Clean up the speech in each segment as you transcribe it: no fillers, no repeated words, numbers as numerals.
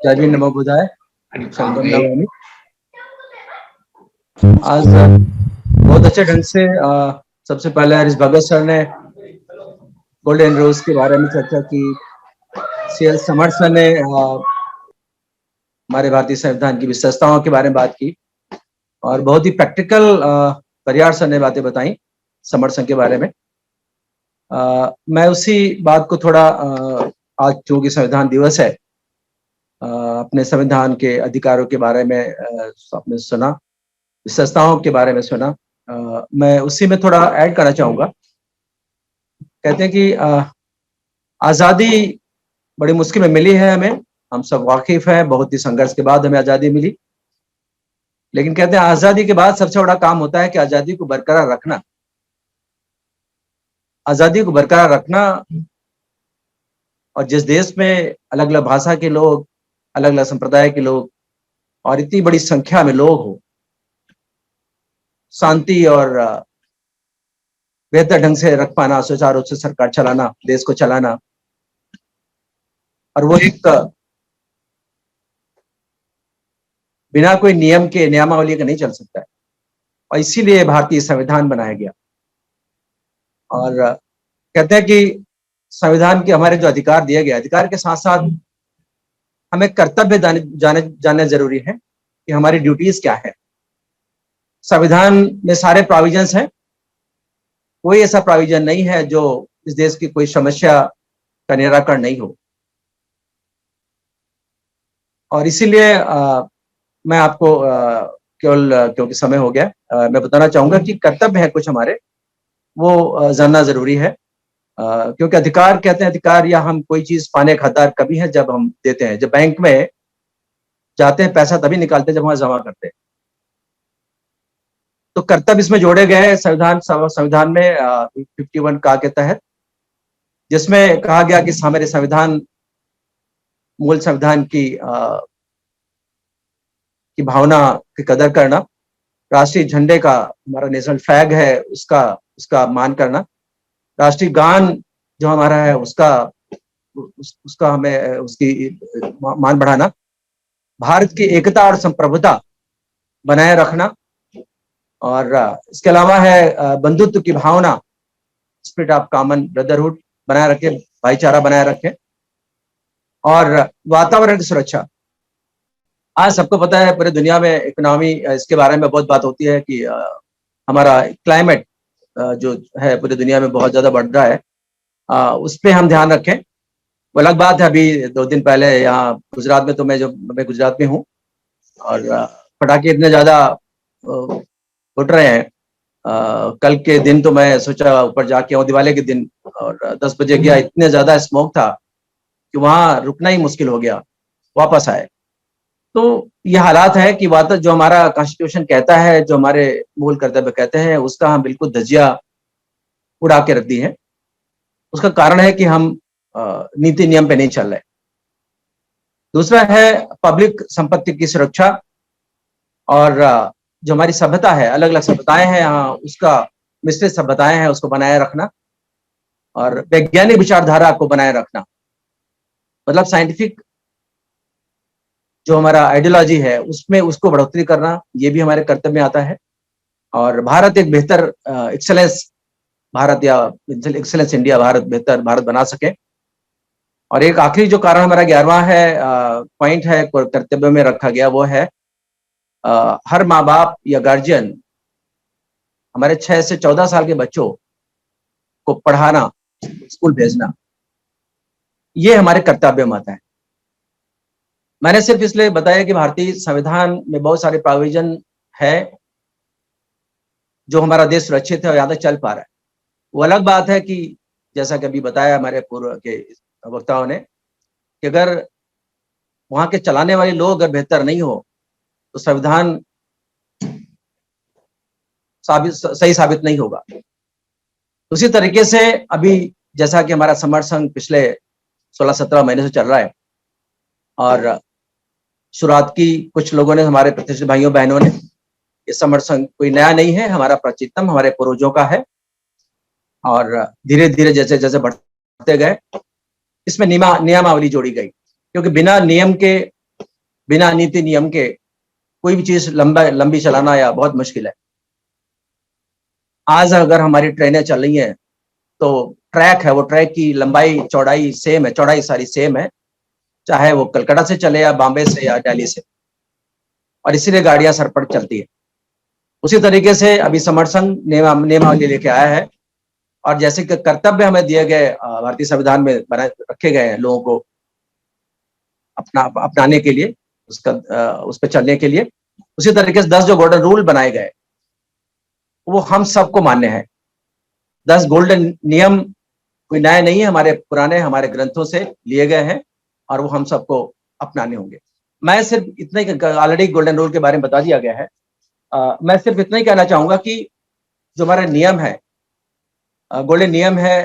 जय भीम, नमो बुद्धाय। शंकर नवमी। आज बहुत अच्छे ढंग से सबसे पहले हरीश भगत सर ने गोल्डन रोज के बारे में चर्चा की। सीएल समर सर ने हमारे भारतीय संविधान की विशेषताओं के बारे में बात की और बहुत ही प्रैक्टिकल परिहार सर ने बातें बताई समर संघ के बारे में। मैं उसी बात को थोड़ा आज चूंकि संविधान दिवस है, अपने संविधान के अधिकारों के बारे में आपने सुना, विशेषताओं के बारे में सुना। मैं उसी में थोड़ा ऐड करना चाहूंगा। कहते हैं कि आजादी बड़ी मुश्किल में मिली है हमें, हम सब वाकिफ हैं, बहुत ही संघर्ष के बाद हमें आजादी मिली। लेकिन कहते हैं आजादी के बाद सबसे बड़ा काम होता है कि आजादी को बरकरार रखना। आजादी को बरकरार रखना, और जिस देश में अलग अलग भाषा के लोग, अलग अलग संप्रदाय के लोग और इतनी बड़ी संख्या में लोग हो, शांति और बेहतर ढंग से रख पाना, सुचारू रूप से सरकार चलाना, देश को चलाना, और वो एक बिना कोई नियम के, नियमावली के नहीं चल सकता है। और इसीलिए भारतीय संविधान बनाया गया। और कहते हैं कि संविधान के हमारे जो अधिकार दिए गए, अधिकार के साथ साथ हमें कर्तव्य जानने जरूरी है कि हमारी ड्यूटीज क्या है। संविधान में सारे प्रोविजंस हैं, कोई ऐसा प्रोविजन नहीं है जो इस देश की कोई समस्या का निराकरण नहीं हो। और इसीलिए मैं आपको केवल क्योंकि समय हो गया, मैं बताना चाहूंगा कि कर्तव्य है कुछ हमारे, वो जानना जरूरी है। क्योंकि अधिकार, कहते हैं अधिकार या हम कोई चीज पाने का हकदार कभी है जब हम देते हैं। जब बैंक में जाते हैं पैसा तभी निकालते हैं जब वहां जमा करते हैं। तो कर्तव्य इसमें जोड़े गए हैं संविधान में 51 का के तहत, जिसमें कहा गया कि हमारे संविधान, मूल संविधान की भावना की कदर करना, राष्ट्रीय झंडे का, हमारा नेशनल फ्लैग है, उसका मान करना, राष्ट्रीय गान जो हमारा है उसका हमें उसकी मान बढ़ाना, भारत की एकता और संप्रभुता बनाए रखना, और इसके अलावा है बंधुत्व की भावना, स्पिरिट ऑफ कॉमन ब्रदरहुड बनाए रखे, भाईचारा बनाए रखे, और वातावरण की सुरक्षा। आज सबको पता है पूरी दुनिया में इकोनॉमी, इसके बारे में बहुत बात होती है कि हमारा क्लाइमेट जो है पूरी दुनिया में बहुत ज्यादा बढ़ रहा है, उस पर हम ध्यान रखें। वो अलग बात है, अभी 2 दिन पहले यहाँ गुजरात में, तो मैं गुजरात में हूँ और पटाखे इतने ज्यादा फुट रहे हैं। कल के दिन तो मैं सोचा ऊपर जाके आऊँ, दिवाली के दिन, और 10 बजे गया, इतने ज्यादा स्मोक था कि वहां रुकना ही मुश्किल हो गया, वापस आए। तो ये हालात है कि जो हमारा कॉन्स्टिट्यूशन कहता है, जो हमारे मूल कर्तव्य कहते हैं, उसका हम बिल्कुल धज्जियां उड़ा के रख दी है। उसका कारण है कि हम नीति नियम पे नहीं चल रहे। दूसरा है पब्लिक संपत्ति की सुरक्षा, और जो हमारी सभ्यता है, अलग अलग सभ्यताएं हैं यहाँ, उसका मिश्रित सभ्यताएं हैं, उसको बनाए रखना, और वैज्ञानिक विचारधारा को बनाए रखना, मतलब साइंटिफिक जो हमारा आइडियोलॉजी है उसमें उसको बढ़ोतरी करना, ये भी हमारे कर्तव्य में आता है। और भारत एक बेहतर एक्सेलेंस भारत, या एक्सेलेंस इंडिया भारत, बेहतर भारत बना सके। और एक आखिरी जो कारण हमारा 11वां है, पॉइंट है कर्तव्य में रखा गया, वो है हर माँ बाप या गार्जियन हमारे 6 से 14 साल के बच्चों को पढ़ाना, स्कूल भेजना, ये हमारे कर्तव्य में आता है। मैंने सिर्फ इसलिए बताया कि भारतीय संविधान में बहुत सारे प्रोविजन है जो हमारा देश सुरक्षित है और यहाँ तक चल पा रहा है। वो अलग बात है कि जैसा कि अभी बताया हमारे पूर्व के वक्ताओं ने, कि अगर वहां के चलाने वाले लोग अगर बेहतर नहीं हो तो संविधान सही साबित नहीं होगा। उसी तरीके से अभी जैसा कि हमारा समर संघ पिछले 16-17 महीने से चल रहा है, और शुरुआत की कुछ लोगों ने, हमारे प्रतिष्ठित भाइयों बहनों ने, ये समर संघ कोई नया नहीं है, हमारा प्राचीनतम, हमारे पूर्वजों का है। और धीरे धीरे जैसे जैसे बढ़ते गए, इसमें नियमावली जोड़ी गई, क्योंकि बिना नियम के बिना नीति नियम के कोई भी चीज लंबी चलाना या बहुत मुश्किल है। आज अगर हमारी ट्रेनें चल रही हैं तो ट्रैक है, वो ट्रैक की लंबाई चौड़ाई सेम है, चौड़ाई सारी सेम है, चाहे वो कलकत्ता से चले या बॉम्बे से या दिल्ली से, और इसीलिए गाड़ियां सरपट चलती है। उसी तरीके से अभी समर संघ नियमावली लेके आया है, और जैसे कि कर्तव्य हमें दिए गए भारतीय संविधान में बनाए रखे गए हैं लोगों को अपनाने के लिए, उस पर चलने के लिए, उसी तरीके से 10 जो गोल्डन रूल बनाए गए वो हम सबको मान्य है। 10 गोल्डन नियम कोई नए नहीं है, हमारे पुराने हमारे ग्रंथों से लिए गए हैं और वो हम सबको अपनाने होंगे। मैं सिर्फ इतना ही, ऑलरेडी गोल्डन रूल के बारे में बता दिया गया है, मैं सिर्फ इतना ही कहना चाहूंगा कि जो हमारा नियम है, गोल्डन नियम है,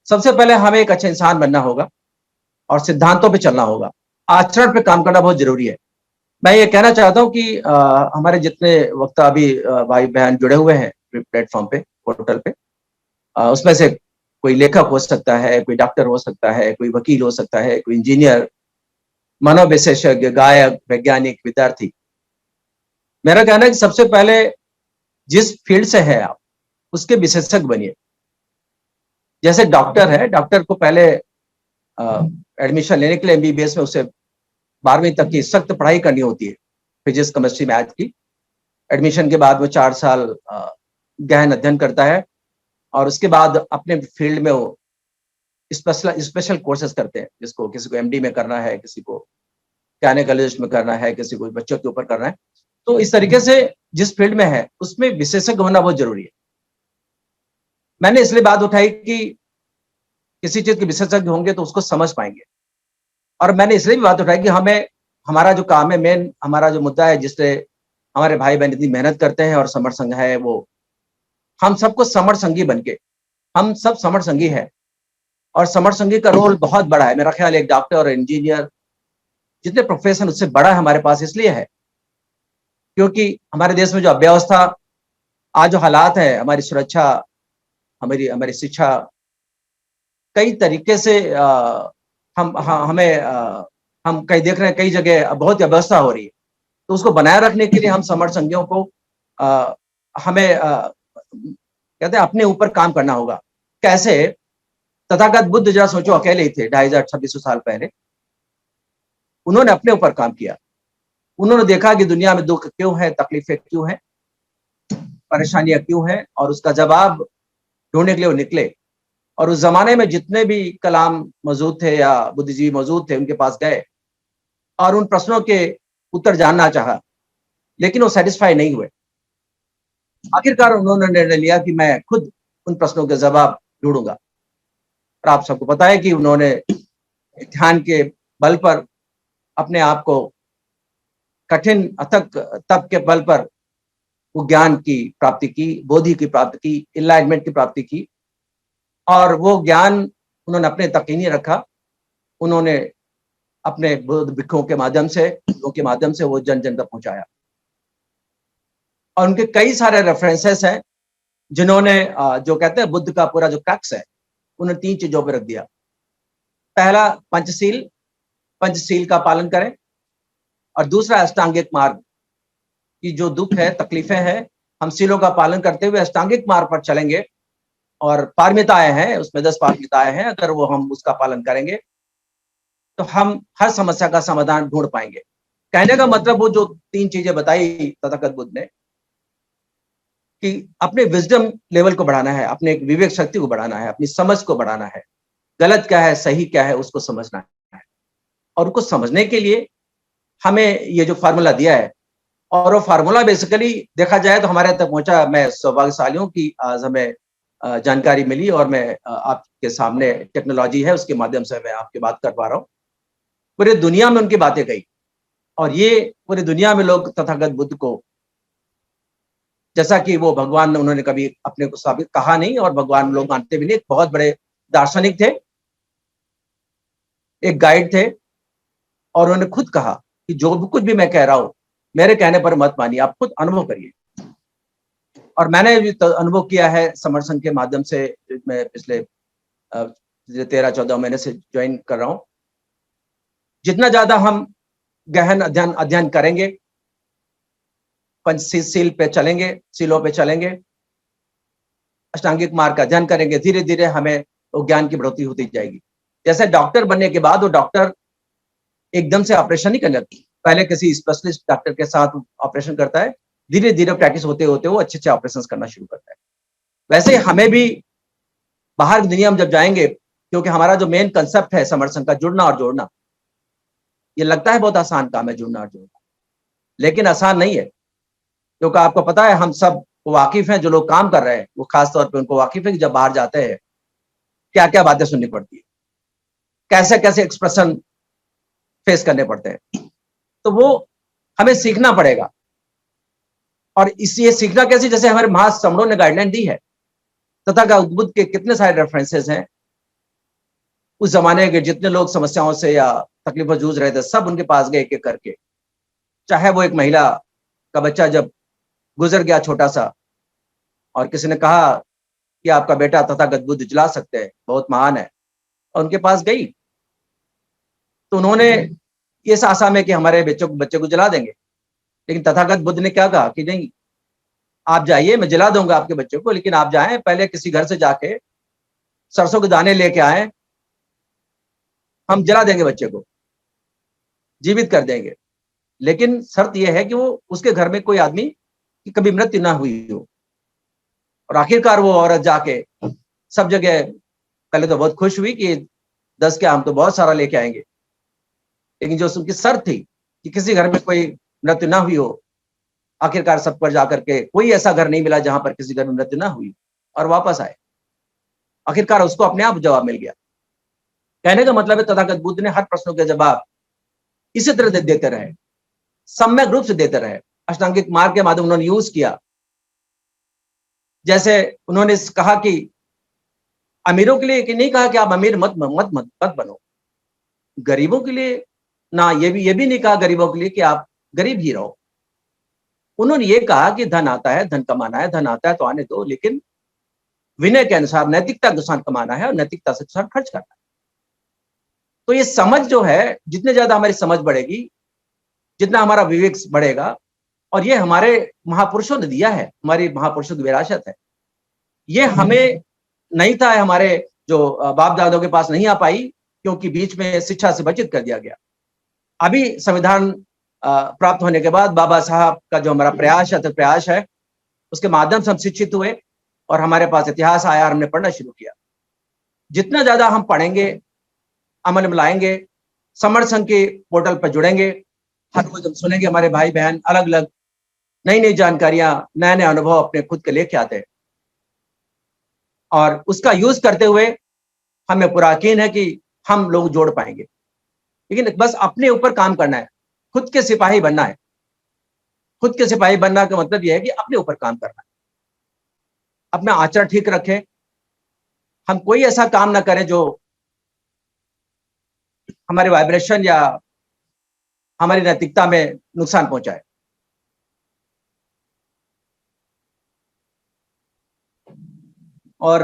सबसे पहले हमें एक अच्छा इंसान बनना होगा और सिद्धांतों पे चलना होगा, आचरण पे काम करना बहुत जरूरी है। मैं ये कहना चाहता हूँ कि हमारे जितने वक्ता अभी भाई बहन जुड़े हुए हैं प्लेटफॉर्म पे, पोर्टल पे, उसमें से कोई लेखक हो सकता है, कोई डॉक्टर हो सकता है, कोई वकील हो सकता है, कोई इंजीनियर, मनोविशेषज्ञ, गायक, वैज्ञानिक, विद्यार्थी। मेरा कहना है कि सबसे पहले जिस फील्ड से है आप उसके विशेषज्ञ बनिए। जैसे डॉक्टर है, डॉक्टर को पहले एडमिशन लेने के लिए एमबीबीएस में उसे 12वीं तक की सख्त पढ़ाई करनी होती है, फिजिक्स, केमिस्ट्री, मैथ की। एडमिशन के बाद वो 4 साल गहन अध्ययन करता है और उसके बाद अपने फील्ड में वो स्पेशल कोर्सेज करते हैं, जिसको किसी को एमडी में करना है, किसी को गायनेकोलॉजिस्ट में करना है, किसी को बच्चों के ऊपर करना है। तो इस तरीके से जिस फील्ड में है उसमें विशेषज्ञ होना बहुत जरूरी है। मैंने इसलिए बात उठाई कि किसी चीज के विशेषज्ञ होंगे तो उसको समझ पाएंगे, और मैंने इसलिए भी बात उठाई कि हमें हमारा जो काम है, मेन हमारा जो मुद्दा है, जिससे हमारे भाई बहन इतनी मेहनत करते हैं और समर संघ है, वो हम सबको समर संघी बनके, हम सब समर संघी है और समर संघी का रोल बहुत बड़ा है। मेरा ख्याल एक डॉक्टर और इंजीनियर जितने प्रोफेशन उससे बड़ा है हमारे पास, इसलिए है क्योंकि हमारे देश में जो अव्यवस्था, आज जो हालात है, हमारी सुरक्षा, हमारी हमारी शिक्षा, कई तरीके से हम कई देख रहे हैं, कई जगह बहुत अव्यवस्था हो रही है। तो उसको बनाए रखने के लिए हम समर संघियों को हमें कहते हैं अपने ऊपर काम करना होगा। कैसे? तथागत बुद्ध, जरा सोचो, अकेले ही थे 2500-2600 साल पहले। उन्होंने अपने ऊपर काम किया, उन्होंने देखा कि दुनिया में दुख क्यों है, तकलीफें क्यों है, परेशानियां क्यों है, और उसका जवाब ढूंढने के लिए वो निकले। और उस जमाने में जितने भी कलाम मौजूद थे या बुद्धिजीवी मौजूद थे, उनके पास गए और उन प्रश्नों के उत्तर जानना चाहा, लेकिन वो सेटिस्फाई नहीं हुए। आखिरकार उन्होंने निर्णय लिया कि मैं खुद उन प्रश्नों के जवाब ढूंढूंगा। और आप सबको पता है कि उन्होंने ध्यान के बल पर अपने आप को कठिन अथक तप के बल पर वो ज्ञान की प्राप्ति की, बोधि की प्राप्ति की, इनलाइटमेंट की प्राप्ति की, और वो ज्ञान उन्होंने अपने तक ही नहीं रखा। उन्होंने अपने बुद्ध भिक्षुओं के माध्यम से, के माध्यम से वो जन जन तक पहुंचाया। और उनके कई सारे रेफरेंसेस हैं जिन्होंने जो कहते हैं बुद्ध का पूरा जो क्रक्स है, उन्होंने 3 चीजों पर रख दिया। पहला पंचशील, पंचशील का पालन करें, और दूसरा अष्टांगिक मार्ग, कि जो दुख है, तकलीफें हैं, हम शीलों का पालन करते हुए अष्टांगिक मार्ग पर चलेंगे, और पारमिताएं हैं, उसमें 10 पारमिताएं हैं, अगर वो हम उसका पालन करेंगे तो हम हर समस्या का समाधान ढूंढ पाएंगे। कहने का मतलब वो जो 3 चीजें बताई तथागत बुद्ध ने, कि अपने विजडम लेवल को बढ़ाना है, अपने विवेक शक्ति को बढ़ाना है, अपनी समझ को बढ़ाना है, गलत क्या है, सही क्या है, उसको समझना है। और उसको समझने के लिए हमें ये जो फार्मूला दिया है, और वो फार्मूला बेसिकली देखा जाए तो हमारे तक पहुंचा, मैं सौभाग्यशाली हूं कि आज हमें जानकारी मिली और मैं आपके सामने टेक्नोलॉजी है उसके माध्यम से मैं आपकी बात कर पा रहा हूँ। पूरी दुनिया में उनकी बातें गई, और ये पूरी दुनिया में लोग तथागत बुद्ध को, जैसा कि वो भगवान ने, उन्होंने कभी अपने को साबित कहा नहीं, और भगवान लोग मानते भी नहीं, बहुत बड़े दार्शनिक थे, एक गाइड थे, और उन्होंने खुद कहा कि जो भी कुछ भी मैं कह रहा हूं, मेरे कहने पर मत मानिए, आप खुद अनुभव करिए। और मैंने भी अनुभव किया है समर संघ के माध्यम से। मैं पिछले 13-14 महीने से ज्वाइन कर रहा हूं। जितना ज्यादा हम गहन अध्ययन अध्ययन करेंगे, पंचशील पे चलेंगे, सीलों पे चलेंगे, अष्टांगिक मार्ग का अध्ययन करेंगे, धीरे धीरे हमें वो ज्ञान की बढ़ोतरी होती जाएगी। जैसे डॉक्टर बनने के बाद वो डॉक्टर एकदम से ऑपरेशन नहीं करने लगता, पहले किसी स्पेशलिस्ट डॉक्टर के साथ ऑपरेशन करता है, धीरे धीरे प्रैक्टिस होते होते वो अच्छे अच्छे ऑपरेशन करना शुरू करता है। वैसे हमें भी बाहर की दुनिया में जब जाएंगे, क्योंकि हमारा जो मेन कंसेप्ट है समर संघ का, जुड़ना और जोड़ना, ये लगता है बहुत आसान काम है जुड़ना और जोड़ना, लेकिन आसान नहीं है। क्योंकि आपको पता है हम सब वाकिफ हैं, जो लोग काम कर रहे हैं वो खास तौर पे उनको वाकिफ है कि जब बाहर जाते हैं क्या क्या बातें सुननी पड़ती है, कैसे कैसे एक्सप्रेशन फेस करने पड़ते हैं, तो वो हमें सीखना पड़ेगा। और ये सीखना कैसे, जैसे हमारे महासमणों ने गाइडलाइन दी है, तथागत बुद्ध के कितने सारे रेफरेंसेस हैं, उस जमाने के जितने लोग समस्याओं से या तकलीफों जूझ रहे थे सब उनके पास गए एक एक करके। चाहे वो एक महिला का बच्चा जब गुजर गया छोटा सा, और किसी ने कहा कि आपका बेटा तथागत बुद्ध जला सकते हैं, बहुत महान है, और उनके पास गई, तो उन्होंने इस आशा में कि हमारे बच्चे को जला देंगे, लेकिन तथागत बुद्ध ने क्या कहा कि नहीं, आप जाइए, मैं जला दूंगा आपके बच्चे को, लेकिन आप जाएं पहले किसी घर से जाके सरसों के दाने लेके आए, हम जला देंगे बच्चे को, जीवित कर देंगे, लेकिन शर्त यह है कि वो उसके घर में कोई आदमी की कभी मृत्यु ना हुई हो। और आखिरकार वो औरत जाके सब जगह पहले तो बहुत खुश हुई कि 10 क्या, हम तो बहुत सारा लेके आएंगे, लेकिन जो उनकी शर्त थी कि किसी घर में कोई मृत्यु ना हुई हो, आखिरकार सब पर जाकर के कोई ऐसा घर नहीं मिला जहां पर किसी घर में मृत्यु ना हुई, और वापस आए। आखिरकार उसको अपने आप जवाब मिल गया। कहने का मतलब है तथागत बुद्ध ने हर प्रश्नों के जवाब इसी तरह देते रहे, सम्यक रूप से देते रहे। अष्टांगिक मार्ग के माध्यम उन्होंने यूज किया। जैसे उन्होंने कहा कि अमीरों के लिए कि नहीं कहा कि आप अमीर मत मत मत मत बनो, गरीबों के लिए ना, ये भी नहीं कहा गरीबों के लिए कि आप गरीब ही रहो। उन्होंने ये कहा कि धन आता है, धन कमाना है, धन आता है तो आने दो, लेकिन विनय के अनुसार, नैतिकता के अनुसार कमाना है और नैतिकता से अनुसार खर्च करना है। तो ये समझ जो है, जितने ज्यादा हमारी समझ बढ़ेगी, जितना हमारा विवेक बढ़ेगा, और ये हमारे महापुरुषों ने दिया है, हमारी महापुरुषों की विरासत है, ये हमें नहीं था, हमारे जो बाप दादों के पास नहीं आ पाई, क्योंकि बीच में शिक्षा से वंचित कर दिया गया। अभी संविधान प्राप्त होने के बाद बाबा साहब का जो हमारा प्रयास है, उसके माध्यम से हम शिक्षित हुए और हमारे पास इतिहास आया, हमने पढ़ना शुरू किया। जितना ज्यादा हम पढ़ेंगे, अमल में लाएंगे, समर संघ के पोर्टल पर जुड़ेंगे, हर रोज हम सुनेंगे हमारे भाई बहन अलग अलग नई नई जानकारियां, नए नए अनुभव अपने खुद के लेके आते हैं, और उसका यूज करते हुए हमें पूरा यकीन है कि हम लोग जोड़ पाएंगे। लेकिन बस अपने ऊपर काम करना है, खुद के सिपाही बनना है। खुद के सिपाही बनना का मतलब यह है कि अपने ऊपर काम करना है, अपना आचरण ठीक रखें, हम कोई ऐसा काम ना करें जो हमारे वाइब्रेशन या हमारी नैतिकता में नुकसान पहुंचाए। और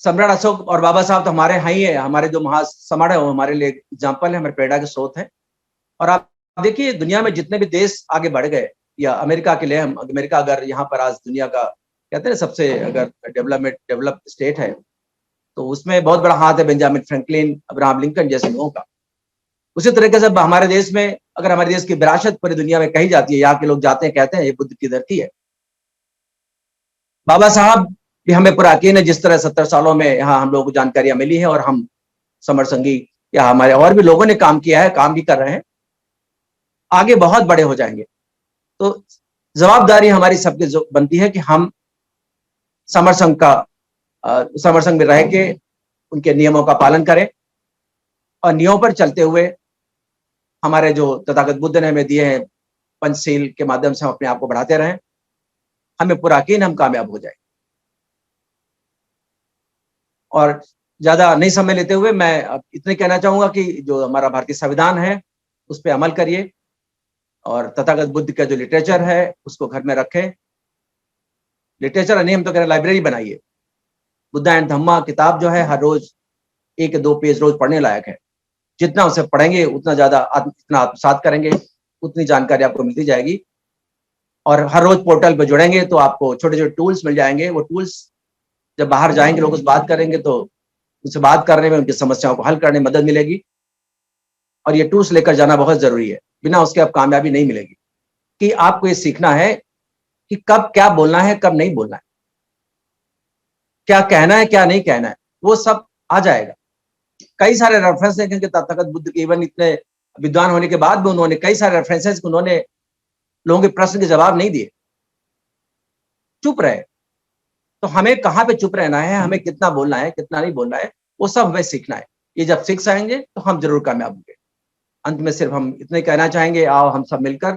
सम्राट अशोक और बाबा साहब तो हमारे हैं ही है, हमारे जो महासमण है वो हमारे लिए एग्जाम्पल है, हमारे प्रेरणा के स्रोत है। और आप देखिए दुनिया में जितने भी देश आगे बढ़ गए, या अमेरिका के लिए, हम अमेरिका अगर यहाँ पर आज दुनिया का कहते हैं सबसे अगर डेवलप स्टेट है, तो उसमें बहुत बड़ा हाथ है बेंजामिन फ्रैंकलिन, अब्राहम लिंकन जैसे लोगों का। उसी तरीके से हमारे देश में, अगर हमारे देश की विरासत पूरी दुनिया में कही जाती है, यहाँ के लोग जाते हैं कहते हैं ये बुद्ध की धरती है। बाबा साहब भी हमें पूरा यकीन है, जिस तरह 70 सालों में यहाँ हम लोगों को जानकारियां मिली है, और हम समर संगी या हमारे और भी लोगों ने काम किया है, काम भी कर रहे हैं, आगे बहुत बड़े हो जाएंगे। तो जवाबदारी हमारी सबकी बनती है कि हम समर संघ समर संघ में रह के उनके नियमों का पालन करें, और नियमों पर चलते हुए हमारे जो तथागत बुद्ध ने हमें दिए हैं पंचशील के माध्यम से हम अपने आप को बढ़ाते रहें। हमें पूरा यकीन हम कामयाब हो जाए। और ज्यादा नहीं समय लेते हुए मैं इतने कहना चाहूंगा कि जो हमारा भारतीय संविधान है उस पर अमल करिए, और तथागत बुद्ध का जो लिटरेचर है उसको घर में रखें। लिटरेचर नहीं, हम तो कह रहे लाइब्रेरी बनाइए। बुद्धा एंड धम्मा किताब जो है हर रोज 1 या 2 पेज रोज पढ़ने लायक है। जितना उसे पढ़ेंगे उतना ज्यादा इतना आत्मसात करेंगे, उतनी जानकारी आपको मिलती जाएगी। और हर रोज पोर्टल पे जुड़ेंगे तो आपको छोटे छोटे टूल्स मिल जाएंगे। वो टूल्स जब बाहर जाएंगे लोग उस बात करेंगे तो उनसे बात करने में, उनकी समस्याओं को हल करने में मदद मिलेगी। और ये टूल्स लेकर जाना बहुत जरूरी है, बिना उसके आप कामयाबी नहीं मिलेगी। कि आपको ये सीखना है कि कब क्या बोलना है, कब नहीं बोलना है, क्या कहना है क्या नहीं कहना है, वो सब आ जाएगा। कई सारे रेफरेंस देखेंगे तथागत बुद्ध के, इवन इतने विद्वान होने के बाद भी उन्होंने कई सारे रेफरेंसेस, उन्होंने लोगों के प्रश्न के जवाब नहीं दिए, चुप रहे। तो हमें कहाँ पे चुप रहना है, हमें कितना बोलना है कितना नहीं बोलना है, वो सब हमें सीखना है। ये जब सीख जाएंगे तो हम जरूर कामयाब होंगे। अंत में सिर्फ हम इतना ही कहना चाहेंगे, आओ हम सब मिलकर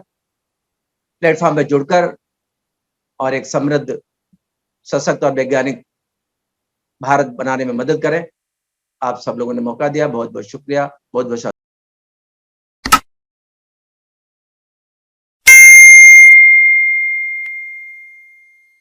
प्लेटफॉर्म पे जुड़कर और एक समृद्ध, सशक्त और वैज्ञानिक भारत बनाने में मदद करें। आप सब लोगों ने मौका दिया, बहुत बहुत शुक्रिया, बहुत बहुत